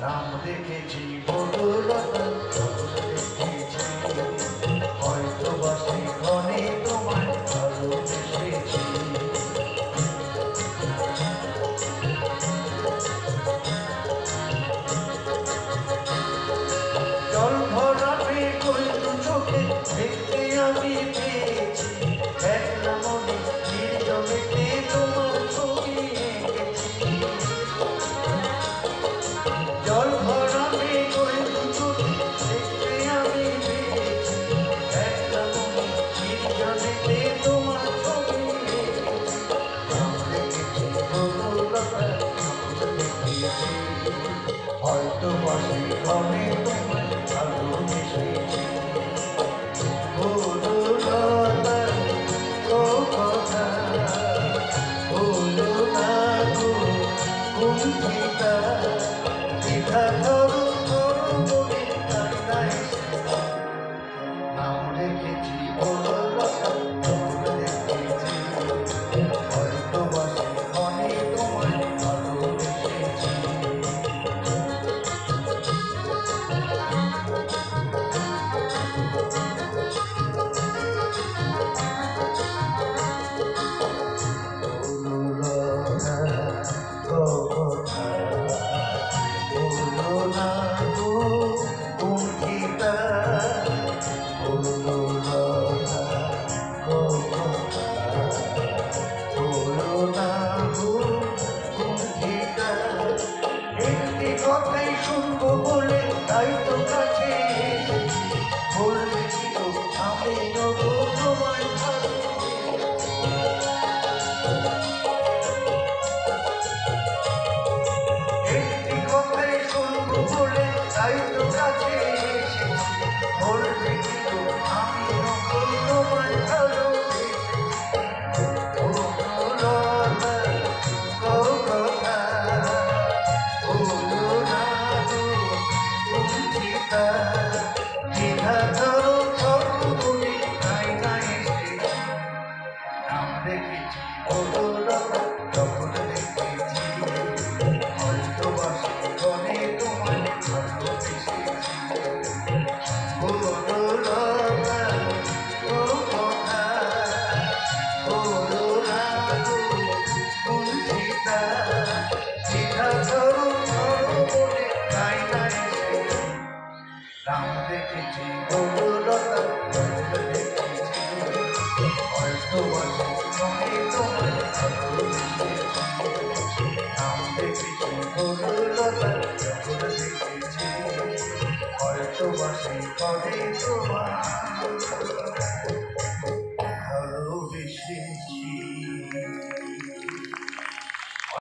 নাম দেখেছি বনলতা, দেখেছি হয়তো বা সেখানে তোমায় ভালোবেসেছি। জল ভরা মেঘ দু চোখে দেখতে আমি পেয়েছি, একলা মনে নির্জনেতে তোমার ছবি এঁকেছি। জল ভরা মেঘ দু চোখে দেখতে আমি পেয়েছি, একলা মনে নির্জনেতে তোমার ছবি এঁকেছি। নাম দেখেছি বনলতা, দেখেছি হয়তো বা সেখানে তোমায় ভালোবেসেছি। বনলতা ও কথা বলো না গো কুণ্ঠিতা, দ্বিধা ধরো ধরো বলে কান্নায় এসেছি। নাম রেখেছি বনলতা, দেখেছি হয়তো বা সেখানে তোমায় ভালোবেসেছি। একটি কথাই শুনবো বলে তাই তো কাছে এসেছি, বলবে কি গো আমি নবো তোমায় ভালোবেসেছি। একটি কথাই শুনবো বলে তাই তো কাছে এসেছি, বলবে কি গো আমি নবো তোমায় ভালোবেসেছি। বনলতা ও কথা বলো না গো কুণ্ঠিতা, দ্বিধা ধরো ধরো বলে কান্নায় এসেছি। নাম দেখেছি বনলতা, যখন দেখেছি হয়তো বা সেখানে তোমায় ভালোবেসেছি। বনলতা ও কথা বলো না গো কুণ্ঠিতা, দ্বিধা ধরো ধরো বলে কান্নায় এসেছি। নাম দেখেছি বনলতা, দেখেছি হয়তো বা সেখানে তোমায় ভালোবেসেছি। নাম দেখেছি বনলতা, দেখেছি হয়তো বা সেখানে তোমায়